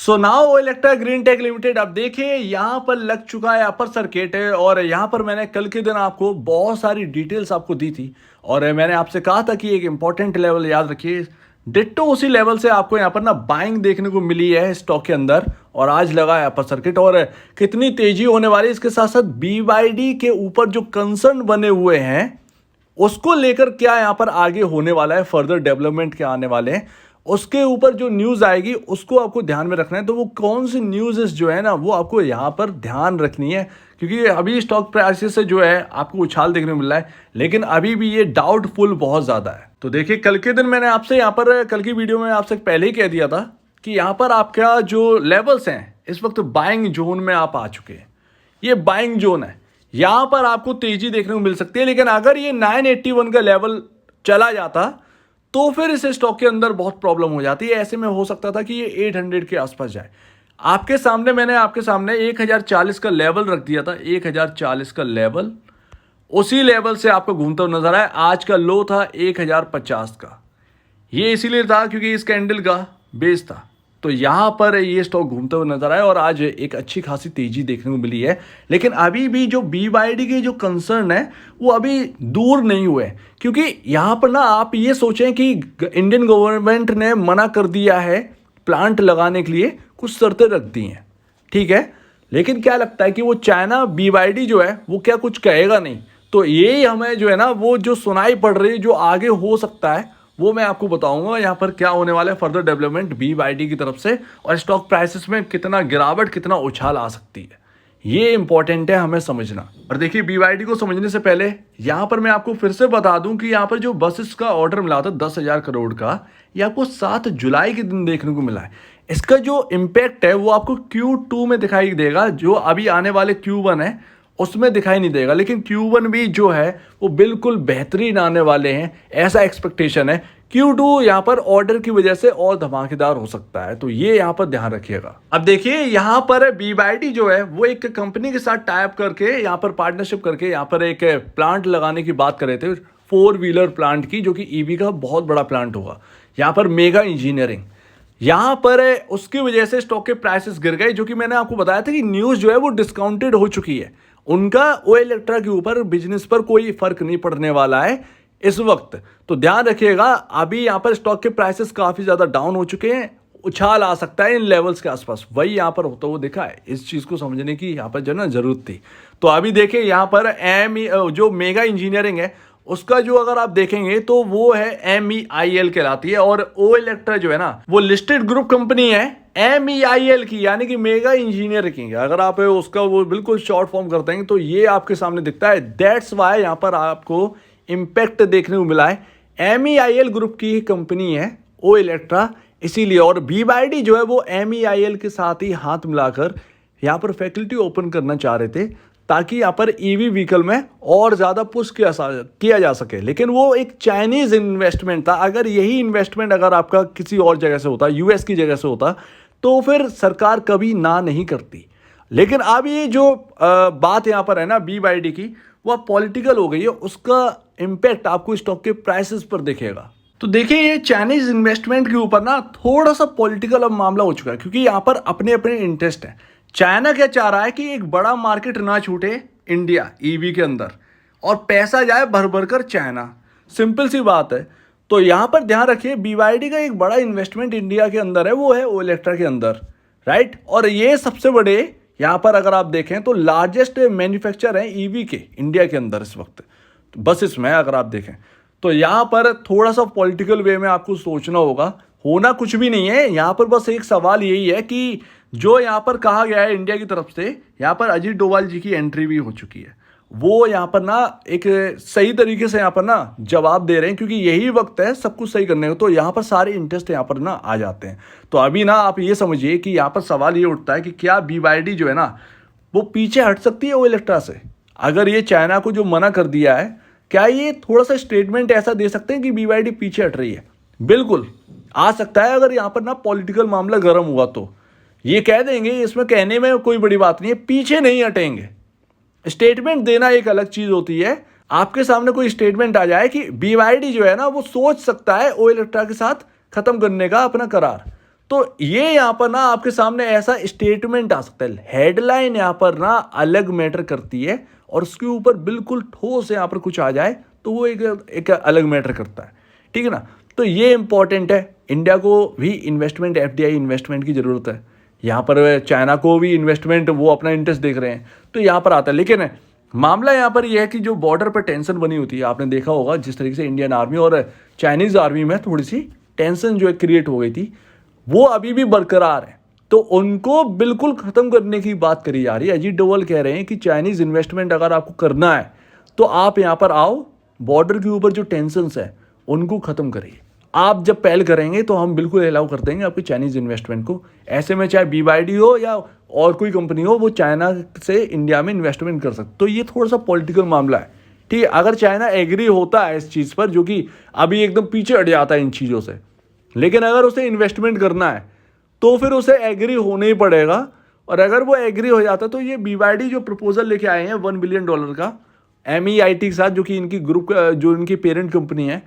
सो now Electra green tech limited, अब देखिए यहाँ पर लग चुका है अपर सर्किट है। और यहाँ पर मैंने कल के दिन आपको बहुत सारी डिटेल्स आपको दी थी और मैंने आपसे कहा था कि एक इंपॉर्टेंट लेवल याद रखिए। डिट्टो उसी लेवल से आपको यहाँ पर ना बाइंग देखने को मिली है स्टॉक के अंदर और आज लगा है अपर सर्किट। और कितनी तेजी होने वाली है, इसके साथ साथ BYD के ऊपर जो कंसर्न बने हुए हैं उसको लेकर क्या यहाँ पर आगे होने वाला है, फर्दर डेवलपमेंट क्या आने वाले हैं, उसके ऊपर जो न्यूज़ आएगी उसको आपको ध्यान में रखना है। तो वो कौन सी न्यूज़ जो है ना वो आपको यहाँ पर ध्यान रखनी है, क्योंकि अभी स्टॉक प्राइसेस से जो है आपको उछाल देखने को मिल रहा है, लेकिन अभी भी ये डाउटफुल बहुत ज़्यादा है। तो देखिए कल के दिन मैंने आपसे यहाँ पर कल की वीडियो में आपसे पहले ही कह दिया था कि यहाँ पर आपका जो लेवल्स हैं इस वक्त बाइंग जोन में आप आ चुके हैं। ये बाइंग जोन है, यहाँ पर आपको तेजी देखने को मिल सकती है। लेकिन अगर ये 981 का लेवल चला जाता तो फिर इस स्टॉक के अंदर बहुत प्रॉब्लम हो जाती है। ऐसे में हो सकता था कि ये 800 के आसपास जाए। आपके सामने मैंने आपके सामने 1040 का लेवल रख दिया था, 1040 का लेवल, उसी लेवल से आपको घूमता हुआ नजर आया। आज का लो था 1050 का, ये इसीलिए था क्योंकि इस कैंडल का बेस था। तो यहाँ पर ये स्टॉक घूमते हुए नजर आया और आज एक अच्छी खासी तेजी देखने को मिली है। लेकिन अभी भी जो BYD के जो कंसर्न है वो अभी दूर नहीं हुए, क्योंकि यहाँ पर ना आप ये सोचें कि इंडियन गवर्नमेंट ने मना कर दिया है प्लांट लगाने के लिए, कुछ शर्तें रख दी हैं, ठीक है। लेकिन क्या लगता है कि वो चाइना BYD जो है वो क्या कुछ कहेगा नहीं। तो ये हमें जो है ना वो जो सुनाई पड़ रही है जो आगे हो सकता है वो मैं आपको बताऊंगा यहाँ पर क्या होने वाला है फर्दर डेवलपमेंट BYD की तरफ से, और स्टॉक प्राइसेस में कितना गिरावट कितना उछाल आ सकती है, ये इंपॉर्टेंट है हमें समझना। और देखिए BYD को समझने से पहले यहाँ पर मैं आपको फिर से बता दूं कि यहाँ पर जो बसेस का ऑर्डर मिला था 10,000 करोड़ का, ये आपको 7 जुलाई के दिन देखने को मिला है। इसका जो इम्पैक्ट है वो आपको Q2 में दिखाई देगा, जो अभी आने वाले Q1 है उसमें दिखाई नहीं देगा। लेकिन Q1 भी जो है वो बिल्कुल बेहतरीन आने वाले हैं, ऐसा एक्सपेक्टेशन है। Q2 यहाँ पर ऑर्डर की वजह से और धमाकेदार हो सकता है, तो ये यहाँ पर ध्यान रखिएगा। अब देखिए यहाँ पर BYD जो है वो एक कंपनी के साथ टाई अप करके यहाँ पर पार्टनरशिप करके यहाँ पर एक प्लांट लगाने की बात कर रहे थे, 4 व्हीलर प्लांट की, जो कि EV का बहुत बड़ा प्लांट होगा। यहाँ पर मेगा इंजीनियरिंग, यहाँ पर उसकी वजह से स्टॉक के प्राइसेस गिर गए, जो कि मैंने आपको बताया था कि न्यूज़ जो है वो डिस्काउंटेड हो चुकी है। उनका ओ इलेक्ट्रा के ऊपर बिजनेस पर कोई फर्क नहीं पड़ने वाला है इस वक्त। तो ध्यान रखिएगा, अभी यहाँ पर स्टॉक के प्राइसेस काफ़ी ज़्यादा डाउन हो चुके हैं, उछाल आ सकता है इन लेवल्स के आसपास, वही यहाँ पर होता हुआ दिखा है। इस चीज़ को समझने की यहाँ पर जो ना ज़रूरत थी। तो अभी देखिए यहाँ पर जो मेगा इंजीनियरिंग है उसका जो अगर आप देखेंगे तो वो है MEIL कहलाती है, और ओ इलेक्ट्रा जो है ना वो लिस्टेड ग्रुप कंपनी है MEIL की, यानी कि मेगा इंजीनियर की। अगर आप उसका वो बिल्कुल शॉर्ट फॉर्म करते हैं तो ये आपके सामने दिखता है। दैट्स वाई यहाँ पर आपको इम्पैक्ट देखने को मिला है। MEIL ग्रुप की कंपनी है ओ इलेक्ट्रा, इसीलिए। और BYD जो है वो MEIL के साथ ही हाथ मिलाकर यहाँ पर फैकल्टी ओपन करना चाह रहे थे, ताकि यहाँ पर EV व्हीकल में और ज़्यादा पुश किया जा सके। लेकिन वो एक चाइनीज़ इन्वेस्टमेंट था। अगर यही इन्वेस्टमेंट अगर आपका किसी और जगह से होता, US की जगह से होता, तो फिर सरकार कभी ना नहीं करती। लेकिन अब ये जो बात यहाँ पर है ना BYD की, वह पॉलिटिकल हो गई है, उसका इम्पैक्ट आपको स्टॉक के प्राइसेस पर दिखेगा। तो देखिए ये चाइनीज़ इन्वेस्टमेंट के ऊपर ना थोड़ा सा पॉलिटिकल अब मामला हो चुका है, क्योंकि यहाँ पर अपने अपने इंटरेस्ट हैं। चाइना क्या चाह रहा है कि एक बड़ा मार्केट ना छूटे इंडिया EV के अंदर, और पैसा जाए भर भर कर चाइना, सिंपल सी बात है। तो यहाँ पर ध्यान रखिए BYD का एक बड़ा इन्वेस्टमेंट इंडिया के अंदर है, वो है ओ इलेक्ट्रा के अंदर, राइट। और ये सबसे बड़े यहाँ पर अगर आप देखें तो लार्जेस्ट मैन्युफैक्चर हैं EV के इंडिया के अंदर इस वक्त, बस इसमें अगर आप देखें तो यहाँ पर थोड़ा सा पॉलिटिकल वे में आपको सोचना होगा। होना कुछ भी नहीं है यहाँ पर, बस एक सवाल यही है कि जो यहाँ पर कहा गया है इंडिया की तरफ से, यहाँ पर अजीत डोभाल जी की एंट्री भी हो चुकी है। वो यहाँ पर ना एक सही तरीके से यहाँ पर ना जवाब दे रहे हैं, क्योंकि यही वक्त है सब कुछ सही करने का। तो यहाँ पर सारे इंटरेस्ट यहाँ पर ना आ जाते हैं। तो अभी ना आप ये समझिए कि यहाँ पर सवाल ये उठता है कि क्या BYD जो है ना वो पीछे हट सकती है ओ इलेक्ट्रा से। अगर ये चाइना को जो मना कर दिया है, क्या ये थोड़ा सा स्टेटमेंट ऐसा दे सकते हैं कि BYD पीछे हट रही है? बिल्कुल आ सकता है, अगर यहाँ पर ना पॉलिटिकल मामला गर्म हुआ तो ये कह देंगे, इसमें कहने में कोई बड़ी बात नहीं है, पीछे नहीं हटेंगे। स्टेटमेंट देना एक अलग चीज होती है। आपके सामने कोई स्टेटमेंट आ जाए कि BYD जो है ना वो सोच सकता है ओ इलेक्ट्रा के साथ खत्म करने का अपना करार, तो ये यहाँ पर ना आपके सामने ऐसा स्टेटमेंट आ सकता है, हेडलाइन यहाँ पर ना अलग मैटर करती है और उसके ऊपर बिल्कुल ठोस यहाँ पर कुछ आ जाए तो वो एक अलग मैटर करता है, ठीक है ना। तो ये इंपॉर्टेंट है, इंडिया को भी इन्वेस्टमेंट, एफडीआई इन्वेस्टमेंट की ज़रूरत है। यहाँ पर चाइना को भी इन्वेस्टमेंट, वो अपना इंटरेस्ट देख रहे हैं, तो यहाँ पर आता है। लेकिन मामला यहाँ पर यह है कि जो बॉर्डर पर टेंशन बनी होती है, आपने देखा होगा जिस तरीके से इंडियन आर्मी और चाइनीज़ आर्मी में थोड़ी सी टेंशन जो है क्रिएट हो गई थी, वो अभी भी बरकरार है। तो उनको बिल्कुल ख़त्म करने की बात करी जा रही है। अजीत डोभाल कह रहे हैं कि चाइनीज़ इन्वेस्टमेंट अगर आपको करना है तो आप यहाँ पर आओ, बॉर्डर के ऊपर जो टेंशन्स है उनको ख़त्म करिए। आप जब पहल करेंगे तो हम बिल्कुल अलाउ कर देंगे आपकी चाइनीज़ इन्वेस्टमेंट को। ऐसे में चाहे BYD हो या और कोई कंपनी हो, वो चाइना से इंडिया में इन्वेस्टमेंट कर सकते। तो ये थोड़ा सा पॉलिटिकल मामला है, ठीक है। अगर चाइना एग्री होता है इस चीज़ पर, जो कि अभी एकदम पीछे हट जाता है इन चीज़ों से, लेकिन अगर उसे इन्वेस्टमेंट करना है तो फिर उसे एग्री होना ही पड़ेगा। और अगर वो एग्री हो जाता तो ये BYD जो प्रपोजल लेके आए हैं $1 बिलियन का MEIT के साथ, जो कि इनकी ग्रुप, जो इनकी पेरेंट कंपनी है,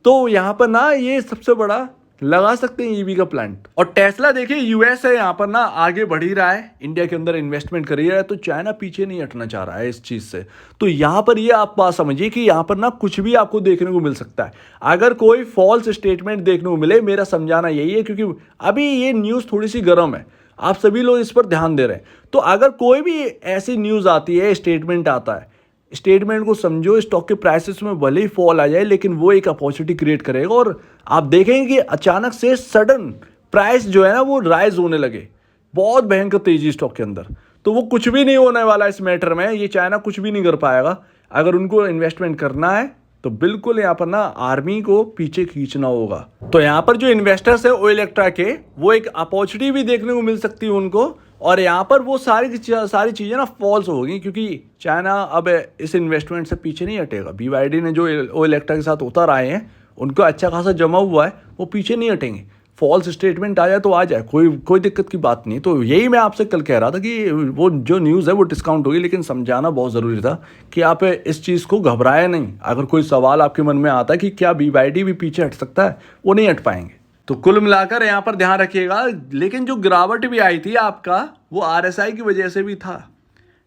तो यहाँ पर ना ये सबसे बड़ा लगा सकते हैं ईवी का प्लांट। और टेस्ला देखिए यूएस है, यहाँ पर ना आगे बढ़ ही रहा है, इंडिया के अंदर इन्वेस्टमेंट कर ही रहा है, तो चाइना पीछे नहीं हटना चाह रहा है इस चीज़ से। तो यहाँ पर ये आप बात समझिए कि यहाँ पर ना कुछ भी आपको देखने को मिल सकता है। अगर कोई फॉल्स स्टेटमेंट देखने को मिले, मेरा समझाना यही है, क्योंकि अभी ये न्यूज़ थोड़ी सी गर्म है, आप सभी लोग इस पर ध्यान दे रहे हैं। तो अगर कोई भी ऐसी न्यूज़ आती है, स्टेटमेंट आता है, स्टेटमेंट को समझो। स्टॉक के प्राइसेस में भले ही फॉल आ जाए, लेकिन वो एक अपॉर्चुनिटी क्रिएट करेगा और आप देखेंगे कि अचानक से सडन प्राइस जो है ना वो राइज होने लगे, बहुत भयंकर तेजी स्टॉक के अंदर। तो वो कुछ भी नहीं होने वाला इस मैटर में, ये चाइना कुछ भी नहीं कर पाएगा। अगर उनको इन्वेस्टमेंट करना है तो बिल्कुल यहाँ पर ना आर्मी को पीछे खींचना होगा। तो यहाँ पर जो इन्वेस्टर्स है ओ इलेक्ट्रा के, वो एक अपॉर्चुनिटी भी देखने को मिल सकती है उनको, और यहाँ पर वो सारी चीज़ें ना फॉल्स होगी, क्योंकि चाइना अब इस इन्वेस्टमेंट से पीछे नहीं हटेगा। BYD ने जो ओ इलेक्ट्रा के साथ उतर आए हैं, उनको अच्छा खासा जमा हुआ है, वो पीछे नहीं हटेंगे। फॉल्स स्टेटमेंट आ जाए तो आ जाए, कोई दिक्कत की बात नहीं। तो यही मैं आपसे कल कह रहा था कि वो जो न्यूज़ है वो डिस्काउंट होगी, लेकिन समझाना बहुत ज़रूरी था कि आप इस चीज़ को घबराए नहीं। अगर कोई सवाल आपके मन में आता है कि क्या BYD भी पीछे हट सकता है, वो नहीं हट पाएंगे। तो कुल मिलाकर यहाँ पर ध्यान रखिएगा। लेकिन जो गिरावट भी आई थी आपका, वो RSI की वजह से भी था।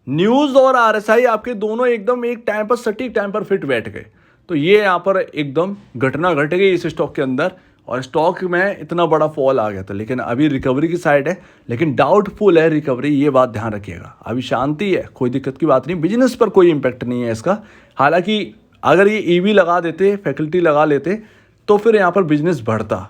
न्यूज़ और RSI आपके दोनों एकदम एक टाइम पर, सटीक टाइम पर फिट बैठ गए। तो ये यहाँ पर एकदम घटना घट गई इस स्टॉक के अंदर, और स्टॉक में इतना बड़ा फॉल आ गया था। लेकिन अभी रिकवरी की साइड है, लेकिन डाउटफुल है रिकवरी, ये बात ध्यान रखिएगा। अभी शांति है, कोई दिक्कत की बात नहीं, बिजनेस पर कोई इम्पैक्ट नहीं है इसका। हालांकि अगर ये EV लगा देते, फैकल्टी लगा लेते, तो फिर यहाँ पर बिजनेस बढ़ता,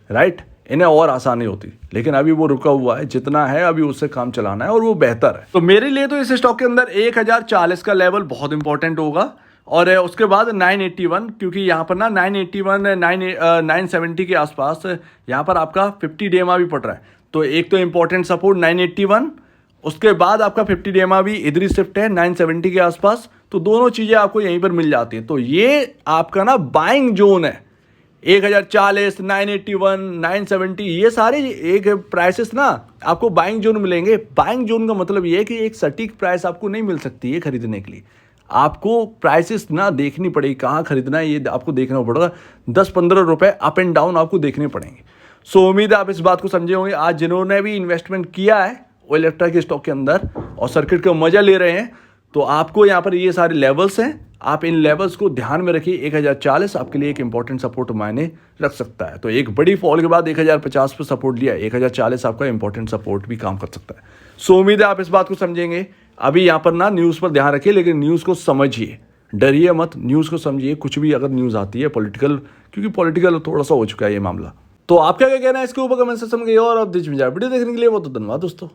राइट, इन्हें और आसानी होती। लेकिन अभी वो रुका हुआ है, जितना है अभी उससे काम चलाना है, और वो बेहतर है। तो मेरे लिए तो इस स्टॉक के अंदर 1040 का लेवल बहुत इंपॉर्टेंट होगा, और उसके बाद 981, क्योंकि यहाँ पर ना 981 970 के आसपास यहाँ पर आपका 50 DMA भी पड़ रहा है। तो एक तो इंपॉर्टेंट सपोर्ट 981, उसके बाद आपका 50 DMA भी इधर ही शिफ्ट है 970 के आसपास। तो दोनों चीज़ें आपको यहीं पर मिल जाती हैं। तो ये आपका ना बाइंग जोन है, 1040, 981, 970, ये सारे एक प्राइसेस ना आपको बाइंग जोन मिलेंगे। बाइंग जोन का मतलब ये है कि एक सटीक प्राइस आपको नहीं मिल सकती है खरीदने के लिए। आपको प्राइसेस ना देखनी पड़ेगी, कहाँ खरीदना है ये आपको देखना पड़ेगा। 10-15 रुपए अप एंड डाउन आपको देखने पड़ेंगे। सो उम्मीद है आप इस बात को समझे होंगे। आज जिन्होंने भी इन्वेस्टमेंट किया है ओ इलेक्ट्रा के स्टॉक के अंदर और सर्किट का मजा ले रहे हैं, तो आपको यहाँ पर ये सारे लेवल्स हैं, आप इन लेवल्स को ध्यान में रखिए। 1040 आपके लिए एक इंपॉर्टेंट सपोर्ट मायने रख सकता है। तो एक बड़ी फॉल के बाद 1050 पर सपोर्ट लिया, 1040 आपका इंपॉर्टेंट सपोर्ट भी काम कर सकता है। सो उम्मीद है आप इस बात को समझेंगे। अभी यहाँ पर ना न्यूज़ पर ध्यान रखिए, लेकिन न्यूज़ को समझिए, डरिए मत, न्यूज़ को समझिए। कुछ भी अगर न्यूज़ आती है पॉलिटिकल, क्योंकि पॉलिटिकल थोड़ा सा हो चुका है ये मामला। तो आपका क्या कहना है इसके ऊपर कमेंट सेक्शन में, और आप वीडियो देखने के लिए बहुत धन्यवाद दोस्तों।